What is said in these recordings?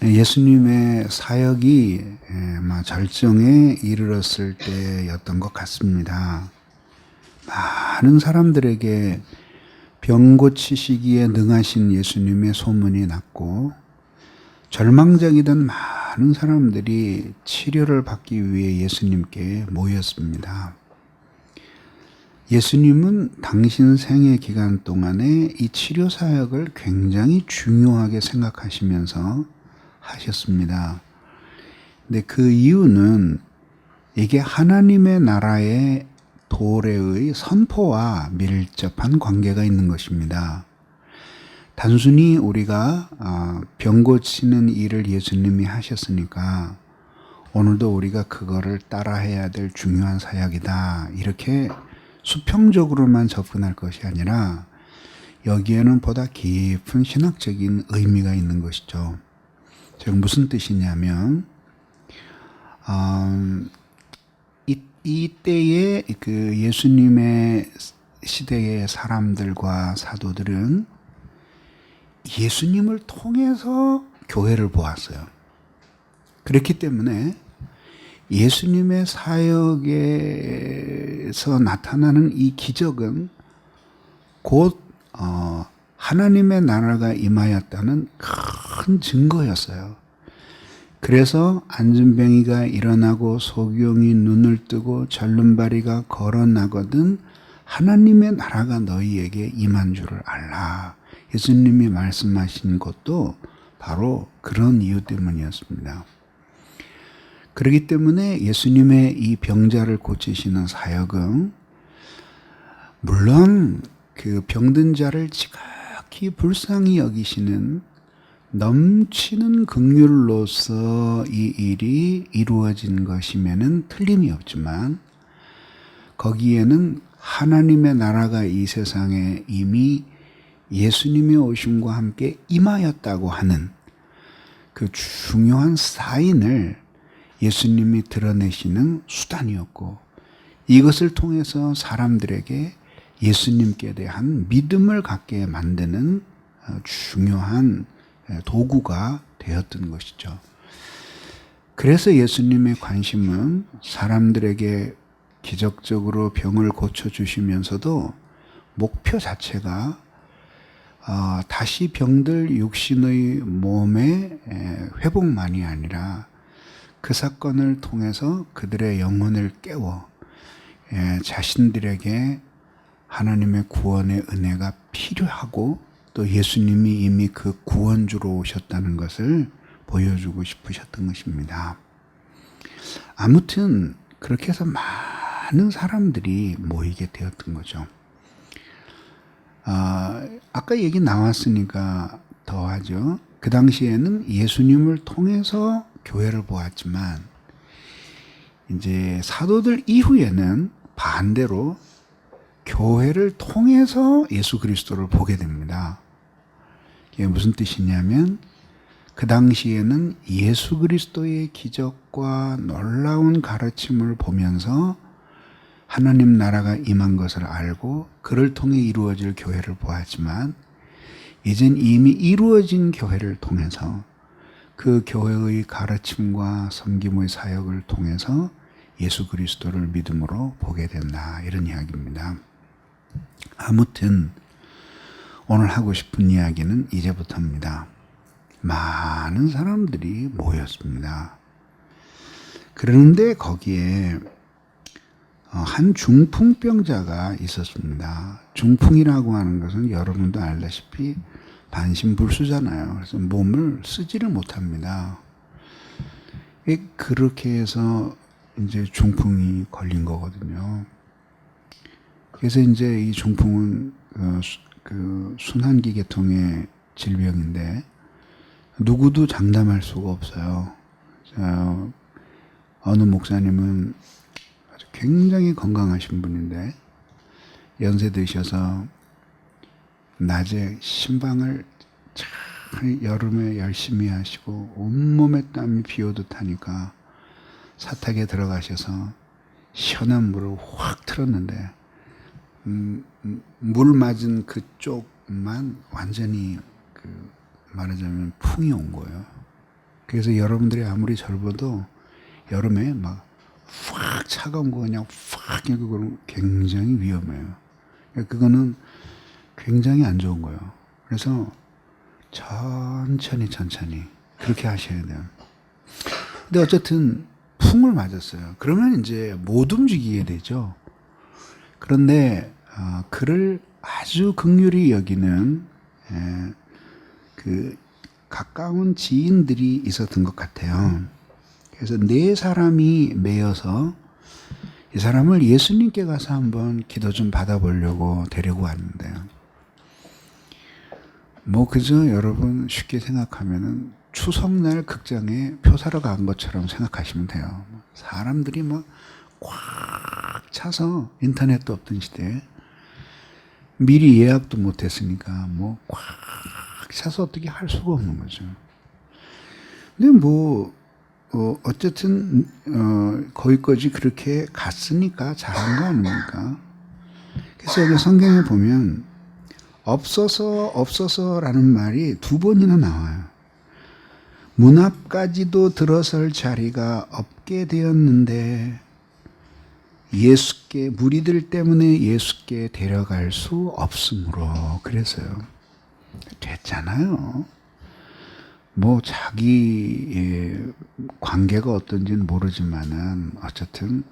예수님의 사역이 절정에 이르렀을 때였던 것 같습니다. 많은 사람들에게 병 고치시기에 능하신 예수님의 소문이 났고, 절망적이던 많은 사람들이 치료를 받기 위해 예수님께 모였습니다. 예수님은 당신 생애 기간 동안에 이 치료 사역을 굉장히 중요하게 생각하시면서 하셨습니다. 근데 그 이유는 이게 하나님의 나라의 도래의 선포와 밀접한 관계가 있는 것입니다. 단순히 우리가 병 고치는 일을 예수님이 하셨으니까 오늘도 우리가 그거를 따라해야 될 중요한 사역이다, 이렇게 수평적으로만 접근할 것이 아니라 여기에는 보다 깊은 신학적인 의미가 있는 것이죠. 즉 무슨 뜻이냐면 이때의 그 예수님의 시대의 사람들과 사도들은 예수님을 통해서 교회를 보았어요. 그렇기 때문에 예수님의 사역에서 나타나는 이 기적은 곧 하나님의 나라가 임하였다는 큰 증거였어요. 그래서 안진뱅이가 일어나고 소경이 눈을 뜨고 절름발이가 걸어나거든 하나님의 나라가 너희에게 임한 줄을 알라. 예수님이 말씀하신 것도 바로 그런 이유 때문이었습니다. 그렇기 때문에 예수님의 이 병자를 고치시는 사역은 물론 그 병든 자를 지극히 불쌍히 여기시는 넘치는 긍휼로서 이 일이 이루어진 것이면은 틀림이 없지만, 거기에는 하나님의 나라가 이 세상에 이미 예수님의 오심과 함께 임하였다고 하는 그 중요한 사인을 예수님이 드러내시는 수단이었고, 이것을 통해서 사람들에게 예수님께 대한 믿음을 갖게 만드는 중요한 도구가 되었던 것이죠. 그래서 예수님의 관심은 사람들에게 기적적으로 병을 고쳐주시면서도 목표 자체가 다시 병들 육신의 몸의 회복만이 아니라 그 사건을 통해서 그들의 영혼을 깨워 자신들에게 하나님의 구원의 은혜가 필요하고 또 예수님이 이미 그 구원주로 오셨다는 것을 보여주고 싶으셨던 것입니다. 아무튼 그렇게 해서 많은 사람들이 모이게 되었던 거죠. 아까 얘기 나왔으니까 더 하죠. 그 당시에는 예수님을 통해서 교회를 보았지만 이제 사도들 이후에는 반대로 교회를 통해서 예수 그리스도를 보게 됩니다. 이게 무슨 뜻이냐면 그 당시에는 예수 그리스도의 기적과 놀라운 가르침을 보면서 하나님 나라가 임한 것을 알고 그를 통해 이루어질 교회를 보았지만, 이젠 이미 이루어진 교회를 통해서 그 교회의 가르침과 섬김의 사역을 통해서 예수 그리스도를 믿음으로 보게 된다, 이런 이야기입니다. 아무튼 오늘 하고 싶은 이야기는 이제부터입니다. 많은 사람들이 모였습니다. 그런데 거기에 한 중풍병자가 있었습니다. 중풍이라고 하는 것은 여러분도 알다시피 반신불수잖아요. 그래서 몸을 쓰지를 못합니다. 그렇게 해서 이제 중풍이 걸린 거거든요. 그래서 이제 이 중풍은 그 순환기 계통의 질병인데 누구도 장담할 수가 없어요. 어느 목사님은 아주 굉장히 건강하신 분인데 연세 드셔서 낮에 신방을 참 여름에 열심히 하시고 온몸에 땀이 비오듯 하니까 사탁에 들어가셔서 시원한 물을 확 틀었는데 물 맞은 그쪽만 완전히 말하자면 풍이 온 거예요. 그래서 여러분들이 아무리 젊어도 여름에 막 확 차가운 거 그냥 확 그거는 굉장히 위험해요. 그거는 굉장히 안 좋은 거예요. 그래서 천천히 그렇게 하셔야 돼요. 근데 어쨌든 풍을 맞았어요. 그러면 이제 못 움직이게 되죠. 그런데 그를 아주 긍휼히 여기는 그 가까운 지인들이 있었던 것 같아요. 그래서 4사람이 매여서 이 사람을 예수님께 가서 한번 기도 좀 받아보려고 데리고 왔는데요. 뭐 그저 여러분 쉽게 생각하면은 추석날 극장에 표 사러 간 것처럼 생각하시면 돼요. 사람들이 막 꽉 차서 인터넷도 없던 시대에 미리 예약도 못했으니까 뭐 꽉 차서 어떻게 할 수가 없는 거죠. 근데 뭐 어쨌든 거기까지 그렇게 갔으니까 잘한 거 아닙니까? 그래서 여기 성경에 보면 없어서라는 말이 2번이나 나와요. 문 앞까지도 들어설 자리가 없게 되었는데 예수께 무리들 때문에 예수께 데려갈 수 없으므로 그래서요. 됐잖아요. 뭐 자기의 관계가 어떤지는 모르지만은 어쨌든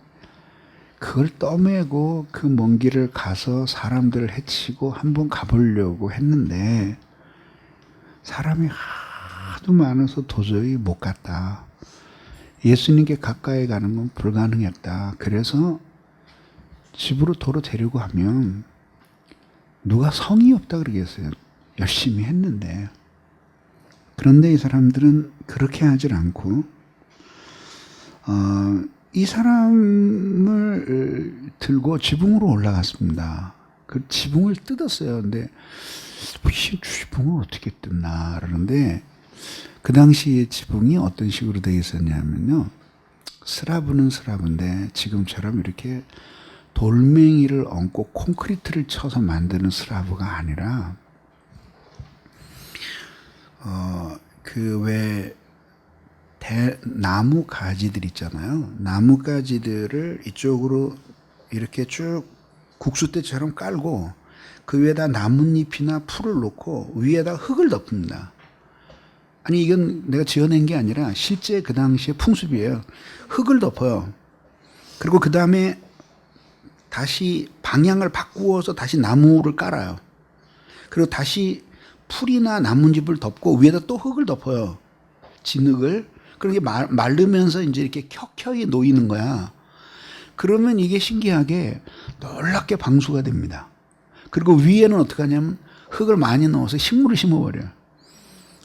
그걸 떠매고 그 먼 길을 가서 사람들을 해치고 한번 가보려고 했는데 사람이 하도 많아서 도저히 못 갔다. 예수님께 가까이 가는 건 불가능했다. 그래서 집으로 도로 데리고 가면 누가 성의 없다 그러겠어요. 열심히 했는데. 그런데 이 사람들은 그렇게 하질 않고 이 사람을 들고 지붕으로 올라갔습니다. 그 지붕을 뜯었어요. 근데 지붕을 어떻게 뜯나 그러는데 그 당시에 지붕이 어떤 식으로 되어 있었냐면요. 스라브는 스라브인데 지금처럼 이렇게 돌멩이를 얹고 콘크리트를 쳐서 만드는 스라브가 아니라 그 왜 나무 가지들 있잖아요. 나무 가지들을 이쪽으로 이렇게 쭉 국수대처럼 깔고 그 위에다 나뭇잎이나 풀을 놓고 위에다 흙을 덮습니다. 아니 이건 내가 지어낸 게 아니라 실제 그 당시의 풍습이에요. 흙을 덮어요. 그리고 그 다음에 다시 방향을 바꾸어서 다시 나무를 깔아요. 그리고 다시 풀이나 나뭇잎을 덮고 위에다 또 흙을 덮어요. 진흙을. 그렇게 마르면서 이제 이렇게 켜켜이 놓이는 거야. 그러면 이게 신기하게 놀랍게 방수가 됩니다. 그리고 위에는 어떻게 하냐면 흙을 많이 넣어서 식물을 심어버려요.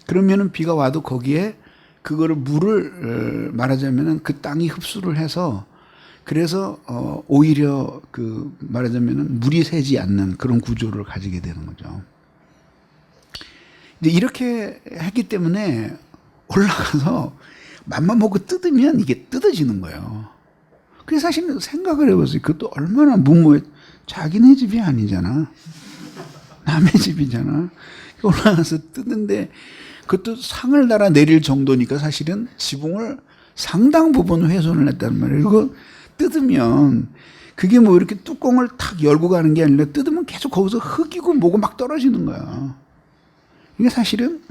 그러면은 비가 와도 거기에 그거를 물을 말하자면은 그 땅이 흡수를 해서 그래서 오히려 그 말하자면은 물이 새지 않는 그런 구조를 가지게 되는 거죠. 이제 이렇게 했기 때문에 올라가서 맘만 먹고 뜯으면 이게 뜯어지는 거예요. 그래서 사실 생각을 해보세요. 그것도 얼마나 무모해. 자기네 집이 아니잖아. 남의 집이잖아. 올라가서 뜯는데 그것도 상을 달아 내릴 정도니까 사실은 지붕을 상당 부분 훼손을 했단 말이에요. 이거 뜯으면 그게 뭐 이렇게 뚜껑을 탁 열고 가는 게 아니라 뜯으면 계속 거기서 흙이고 뭐고 막 떨어지는 거야. 이게 사실은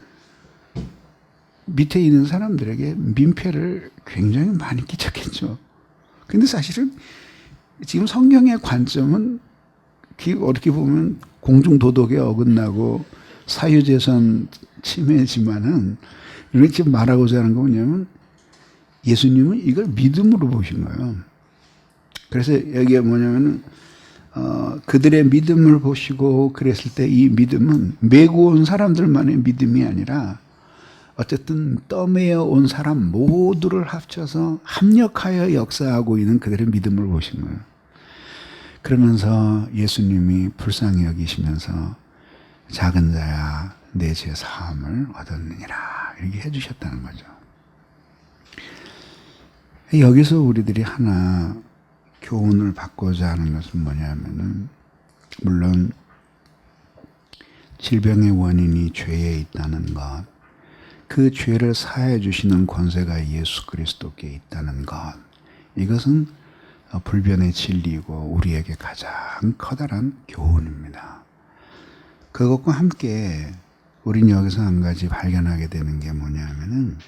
밑에 있는 사람들에게 민폐를 굉장히 많이 끼쳤겠죠. 근데 사실은 지금 성경의 관점은 어떻게 보면 공중도덕에 어긋나고 사유재산 침해지만은 이렇게 지금 말하고자 하는 거 뭐냐면 예수님은 이걸 믿음으로 보신 거예요. 그래서 여기에 뭐냐면은 그들의 믿음을 보시고 그랬을 때 이 믿음은 메고 온 사람들만의 믿음이 아니라 어쨌든 떠매어 온 사람 모두를 합쳐서 합력하여 역사하고 있는 그들의 믿음을 보신 거예요. 그러면서 예수님이 불쌍히 여기시면서 작은 자야 내 죄 사함을 얻었느니라 이렇게 해주셨다는 거죠. 여기서 우리들이 하나 교훈을 받고자 하는 것은 뭐냐면은 물론 질병의 원인이 죄에 있다는 것, 그 죄를 사해 주시는 권세가 예수 그리스도께 있다는 것. 이것은 불변의 진리이고 우리에게 가장 커다란 교훈입니다. 그것과 함께 우린 여기서 한 가지 발견하게 되는 게 뭐냐면은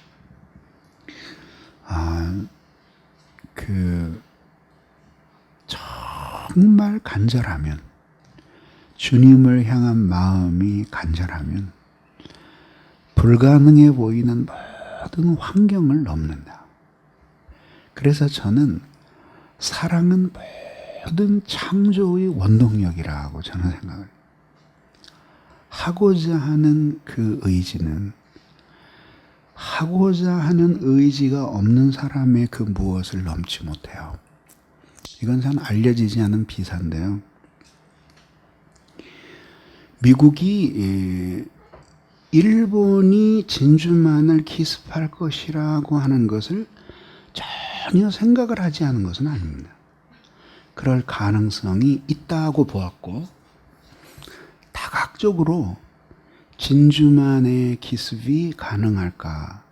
정말 간절하면, 주님을 향한 마음이 간절하면 불가능해 보이는 모든 환경을 넘는다. 그래서 저는 사랑은 모든 창조의 원동력이라고 저는 생각을 해요. 하고자 하는 그 의지는 하고자 하는 의지가 없는 사람의 그 무엇을 넘지 못해요. 이건 잘 알려지지 않은 비사인데요. 미국이 일본이 진주만을 기습할 것이라고 하는 것을 전혀 생각을 하지 않은 것은 아닙니다. 그럴 가능성이 있다고 보았고, 다각적으로 진주만의 기습이 가능할까?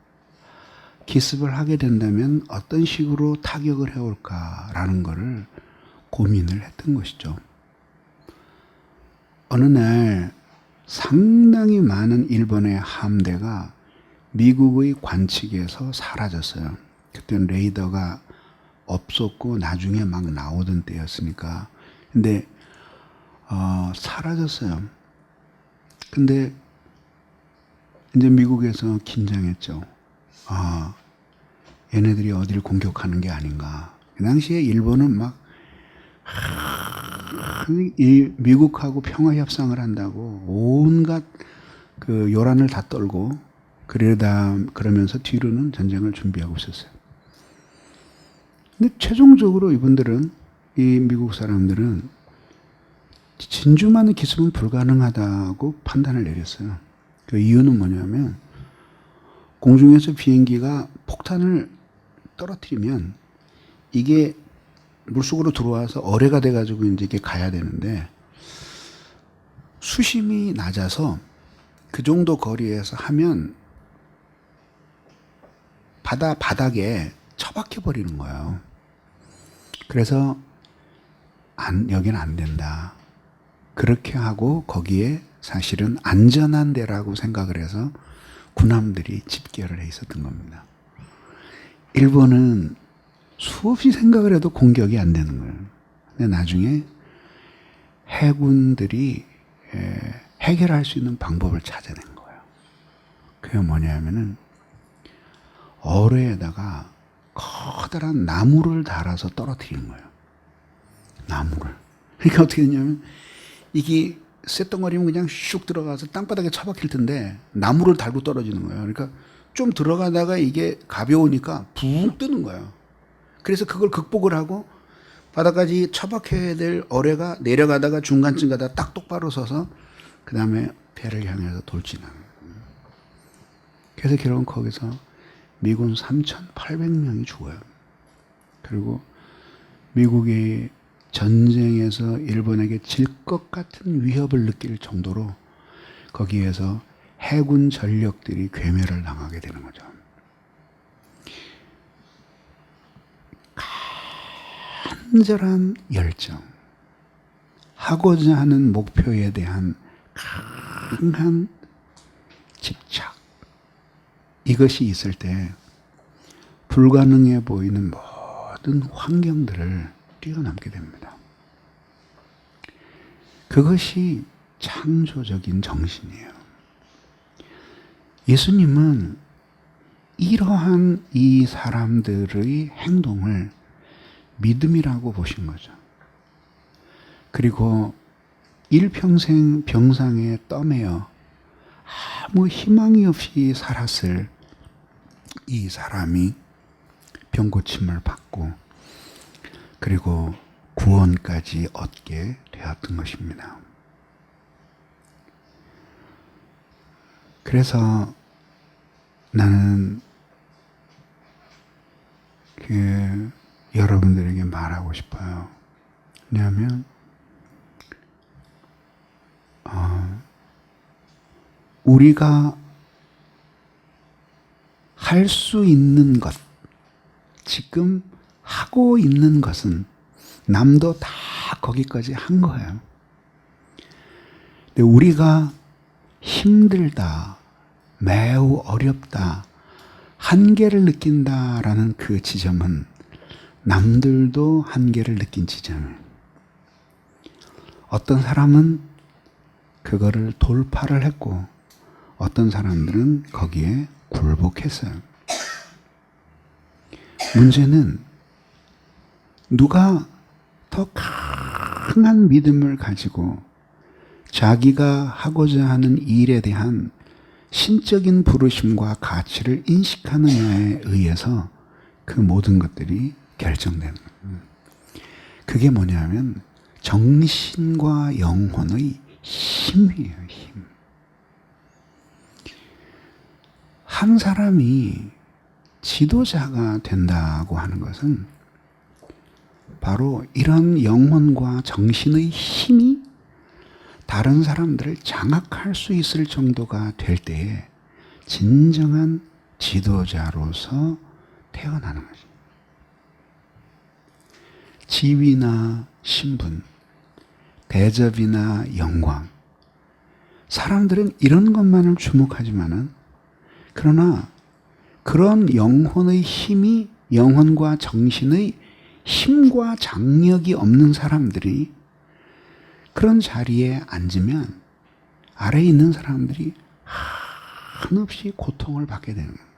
기습을 하게 된다면 어떤 식으로 타격을 해올까라는 것을 고민을 했던 것이죠. 어느 날 상당히 많은 일본의 함대가 미국의 관측에서 사라졌어요. 그때는 레이더가 없었고 나중에 막 나오던 때였으니까. 근데 사라졌어요. 근데 이제 미국에서 긴장했죠. 얘네들이 어디를 공격하는 게 아닌가. 그 당시에 일본은 막 미국하고 평화 협상을 한다고 온갖 그 요란을 다 떨고 그러면서 뒤로는 전쟁을 준비하고 있었어요. 근데 최종적으로 이분들은, 이 미국 사람들은 진주만의 기습은 불가능하다고 판단을 내렸어요. 그 이유는 뭐냐면 공중에서 비행기가 폭탄을 떨어뜨리면 이게 물속으로 들어와서 어뢰가 돼가지고 이제 이게 가야 되는데 수심이 낮아서 그 정도 거리에서 하면 바닥에 처박혀 버리는 거예요. 그래서 여기는 안 된다. 그렇게 하고 거기에 사실은 안전한 데라고 생각을 해서 군함들이 집결을 해 있었던 겁니다. 일본은 수없이 생각을 해도 공격이 안 되는 거예요. 근데 나중에 해군들이 해결할 수 있는 방법을 찾아낸 거예요. 그게 뭐냐면은 어뢰에다가 커다란 나무를 달아서 떨어뜨리는 거예요. 나무를. 그러니까 어떻게 됐냐면 이게 쇳덩어리면 그냥 슉 들어가서 땅바닥에 처박힐 텐데 나무를 달고 떨어지는 거예요. 그러니까 좀 들어가다가 이게 가벼우니까 붕 뜨는 거예요. 그래서 그걸 극복을 하고 바닥까지 처박혀야 될 어뢰가 내려가다가 중간쯤 가다가 딱 똑바로 서서 그 다음에 배를 향해서 돌진하는 거예요. 그래서 결국은 거기서 미군 3,800명이 죽어요. 그리고 미국이 전쟁에서 일본에게 질 것 같은 위협을 느낄 정도로 거기에서 해군 전력들이 괴멸을 당하게 되는 거죠. 간절한 열정, 하고자 하는 목표에 대한 강한 집착, 이것이 있을 때 불가능해 보이는 모든 환경들을 뛰어넘게 됩니다. 그것이 창조적인 정신이에요. 예수님은 이러한 이 사람들의 행동을 믿음이라고 보신 거죠. 그리고 일평생 병상에 떠매여 아무 희망이 없이 살았을 이 사람이 병고침을 받고 그리고 구원까지 얻게 되었던 것입니다. 그래서 나는 여러분들에게 말하고 싶어요. 왜냐하면 우리가 할 수 있는 것, 지금 하고 있는 것은 남도 다 거기까지 한 거예요. 근데 우리가 힘들다, 매우 어렵다, 한계를 느낀다라는 그 지점은 남들도 한계를 느낀 지점이에요. 어떤 사람은 그거를 돌파를 했고 어떤 사람들은 거기에 굴복했어요. 문제는 누가 더 강한 믿음을 가지고 자기가 하고자 하는 일에 대한 신적인 부르심과 가치를 인식하느냐에 의해서 그 모든 것들이 결정되는 거예요. 그게 뭐냐면 정신과 영혼의 힘이에요. 힘. 한 사람이 지도자가 된다고 하는 것은 바로 이런 영혼과 정신의 힘이 다른 사람들을 장악할 수 있을 정도가 될 때에 진정한 지도자로서 태어나는 거죠. 지위나 신분, 대접이나 영광, 사람들은 이런 것만을 주목하지만은 그러나 그런 영혼의 힘이, 영혼과 정신의 힘과 장력이 없는 사람들이 그런 자리에 앉으면 아래에 있는 사람들이 한없이 고통을 받게 되는 거예요.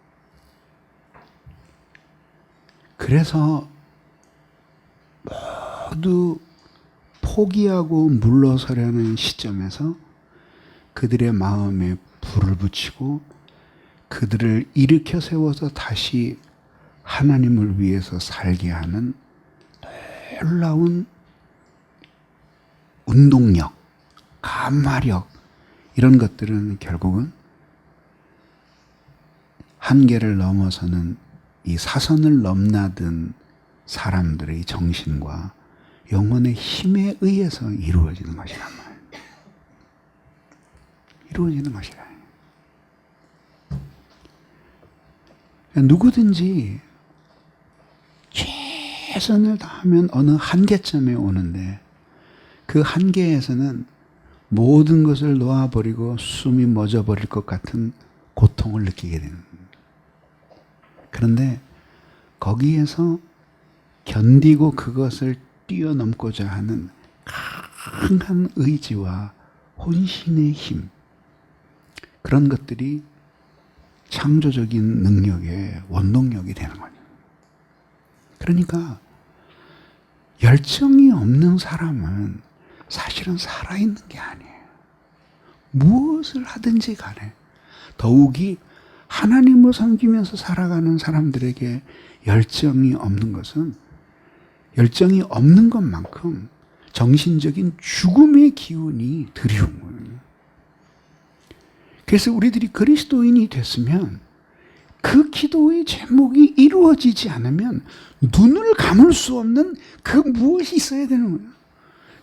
그래서 모두 포기하고 물러서려는 시점에서 그들의 마음에 불을 붙이고 그들을 일으켜 세워서 다시 하나님을 위해서 살게 하는 놀라운 운동력, 감화력, 이런 것들은 결국은 한계를 넘어서는 이 사선을 넘나든 사람들의 정신과 영혼의 힘에 의해서 이루어지는 것이란 말이에요. 이루어지는 것이라. 누구든지 최선을 다하면 어느 한계점에 오는데 그 한계에서는 모든 것을 놓아버리고 숨이 멎어버릴 것 같은 고통을 느끼게 되는 겁니다. 그런데 거기에서 견디고 그것을 뛰어넘고자 하는 강한 의지와 혼신의 힘, 그런 것들이 창조적인 능력의 원동력이 되는 거죠. 그러니까 열정이 없는 사람은 사실은 살아있는 게 아니에요. 무엇을 하든지 간에 더욱이 하나님을 섬기면서 살아가는 사람들에게 열정이 없는 것은 열정이 없는 것만큼 정신적인 죽음의 기운이 드리운 거예요. 그래서 우리들이 그리스도인이 됐으면 그 기도의 제목이 이루어지지 않으면 눈을 감을 수 없는 그 무엇이 있어야 되는 거예요.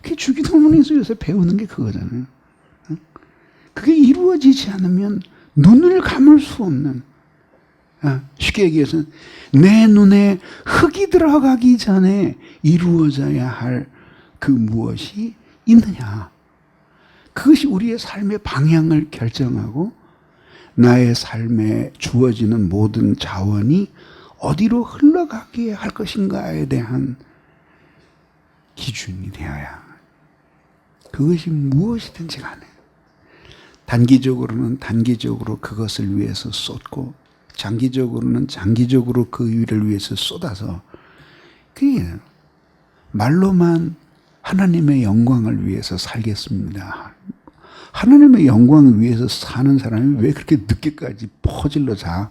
그게 주기도문에서 요새 배우는 게 그거잖아요. 그게 이루어지지 않으면 눈을 감을 수 없는, 쉽게 얘기해서 내 눈에 흙이 들어가기 전에 이루어져야 할 그 무엇이 있느냐. 그것이 우리의 삶의 방향을 결정하고 나의 삶에 주어지는 모든 자원이 어디로 흘러가게 할 것인가에 대한 기준이 되어야, 그것이 무엇이든지 간에 단기적으로는 단기적으로 그것을 위해서 쏟고 장기적으로는 장기적으로 그 일을 위해서 쏟아서, 그게 말로만 하나님의 영광을 위해서 살겠습니다. 하나님의 영광을 위해서 사는 사람이 왜 그렇게 늦게까지 퍼질러 자?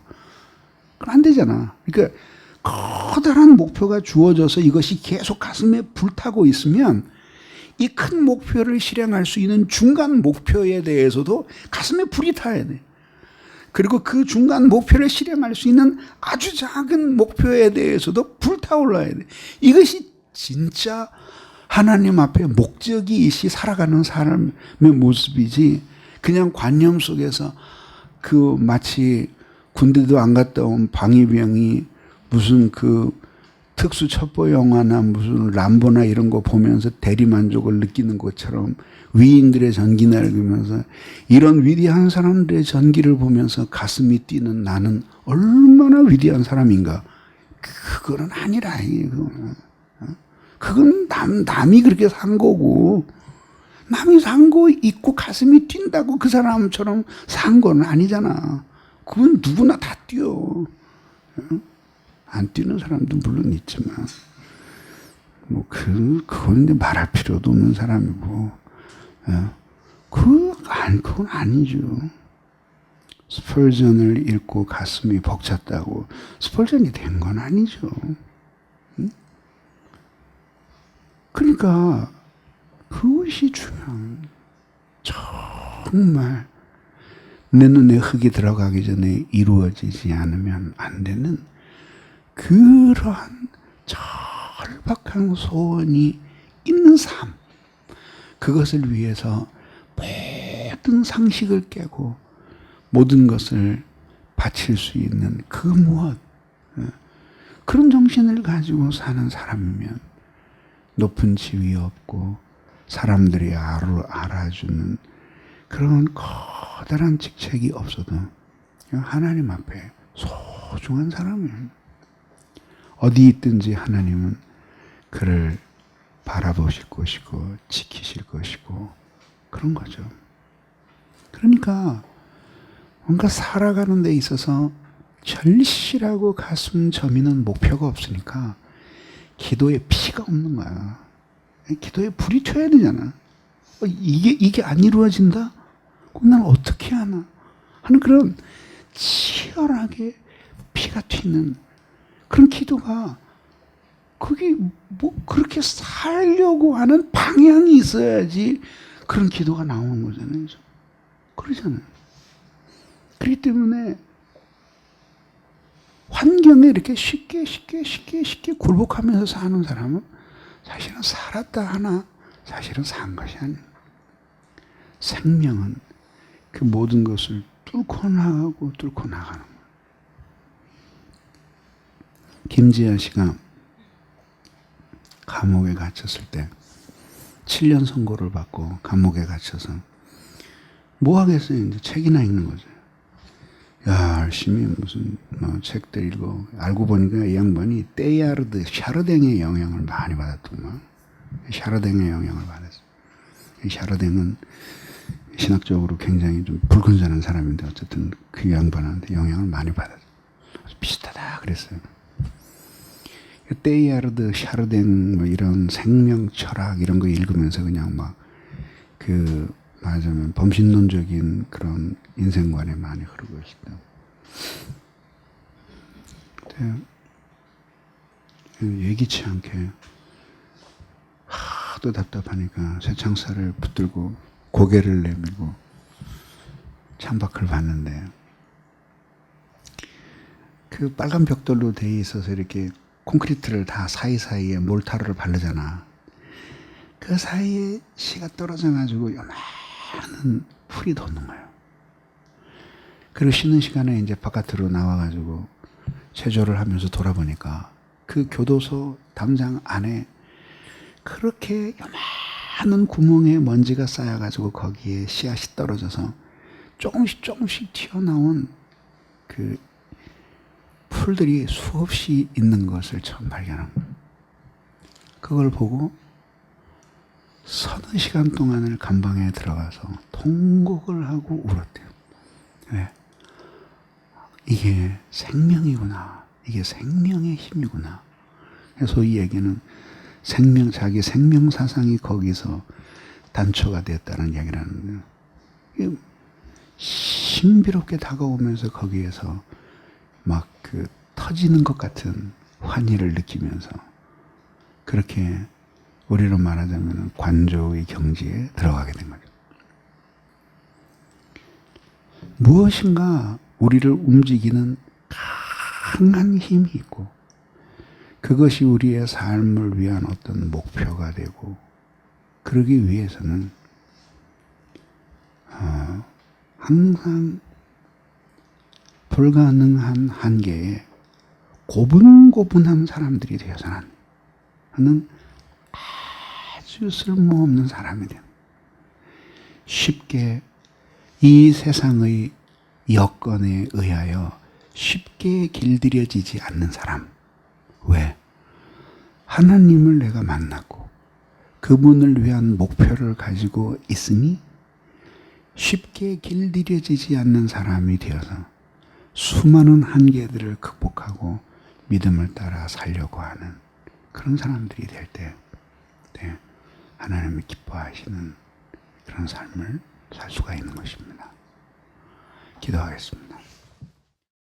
그건 안 되잖아. 그러니까 커다란 목표가 주어져서 이것이 계속 가슴에 불타고 있으면 이 큰 목표를 실행할 수 있는 중간 목표에 대해서도 가슴에 불이 타야 돼. 그리고 그 중간 목표를 실행할 수 있는 아주 작은 목표에 대해서도 불타올라야 돼. 이것이 진짜 하나님 앞에 목적이 있이 살아가는 사람의 모습이지, 그냥 관념 속에서 그 마치 군대도 안 갔다 온 방위병이 무슨 그 특수 첩보 영화나 무슨 람보나 이런 거 보면서 대리만족을 느끼는 것처럼 위인들의 전기를 읽으면서 이런 위대한 사람들의 전기를 보면서 가슴이 뛰는 나는 얼마나 위대한 사람인가. 그거는 아니라. 그건 남이 그렇게 산 거고, 남이 산 거 있고 가슴이 뛴다고 그 사람처럼 산 건 아니잖아. 그건 누구나 다 뛰어. 안 뛰는 사람도 물론 있지만, 그건 이제 말할 필요도 없는 사람이고, 그건 아니죠. 스펄전을 읽고 가슴이 벅찼다고 스펄전이 된 건 아니죠. 그러니까, 그것이 중요한, 정말, 내 눈에 흙이 들어가기 전에 이루어지지 않으면 안 되는 그러한 절박한 소원이 있는 삶. 그것을 위해서 모든 상식을 깨고 모든 것을 바칠 수 있는 그 무엇. 그런 정신을 가지고 사는 사람이면 높은 지위 없고 사람들이 알아주는 그런 커다란 직책이 없어도 하나님 앞에 소중한 사람이에요. 어디 있든지 하나님은 그를 바라보실 것이고 지키실 것이고 그런 거죠. 그러니까 뭔가 살아가는 데 있어서 절실하고 가슴 저미는 목표가 없으니까 기도에 피가 없는 거야. 기도에 불이 튀어야 되잖아. 이게 안 이루어진다? 그럼 난 어떻게 하나? 하는 그런 치열하게 피가 튀는 그런 기도가 그게 그렇게 살려고 하는 방향이 있어야지 그런 기도가 나오는 거잖아요. 그러잖아요. 그렇기 때문에 환경에 이렇게 쉽게 굴복하면서 사는 사람은 사실은 살았다 하나 사실은 산 것이 아니에요. 생명은 그 모든 것을 뚫고 나가는 거예요. 김지아 씨가 감옥에 갇혔을 때 7년 선고를 받고 감옥에 갇혀서 뭐 하겠어요? 이제 책이나 읽는 거죠. 열심히 무슨 책들 읽고 알고 보니까 이 양반이 때야르드 샤르댕의 영향을 많이 받았더만. 샤르댕의 영향을 받았어요. 샤르댕은 신학적으로 굉장히 좀 불건전한 사람인데 어쨌든 그 양반한테 영향을 많이 받았어요. 비슷하다 그랬어요. 때야르드 샤르댕 이런 생명 철학 이런 거 읽으면서 그냥 말하자면 범신론적인 그런 인생관에 많이 흐르고 있다. 예기치 않게 하도 답답하니까 쇠창살을 붙들고 고개를 내밀고 창밖을 봤는데 그 빨간 벽돌로 돼 있어서 이렇게 콘크리트를 다 사이사이에 몰타르를 바르잖아. 그 사이에 씨가 떨어져가지고 요만한 풀이 돋는 거예요. 그리고 쉬는 시간에 이제 바깥으로 나와가지고 체조를 하면서 돌아보니까 그 교도소 담장 안에 그렇게 요만한 구멍에 먼지가 쌓여가지고 거기에 씨앗이 떨어져서 조금씩 튀어나온 그 풀들이 수없이 있는 것을 처음 발견한 거예요. 그걸 보고 서너 시간 동안을 감방에 들어가서 통곡을 하고 울었대요. 왜? 이게 생명이구나. 이게 생명의 힘이구나. 그래서 이 얘기는 자기 생명 사상이 거기서 단초가 됐다는 얘기라는 거예요. 신비롭게 다가오면서 거기에서 터지는 것 같은 환희를 느끼면서 그렇게 우리로 말하자면 관조의 경지에 들어가게 된 거죠. 무엇인가 우리를 움직이는 강한 힘이 있고 그것이 우리의 삶을 위한 어떤 목표가 되고 그러기 위해서는 항상 불가능한 한계에 고분고분한 사람들이 되어서는 하는 아주 쓸모없는 사람이 됩니다. 쉽게 이 세상의 여건에 의하여 쉽게 길들여지지 않는 사람. 왜? 하나님을 내가 만났고 그분을 위한 목표를 가지고 있으니 쉽게 길들여지지 않는 사람이 되어서 수많은 한계들을 극복하고 믿음을 따라 살려고 하는 그런 사람들이 될 때 하나님이 기뻐하시는 그런 삶을 살 수가 있는 것입니다. 기도하겠습니다.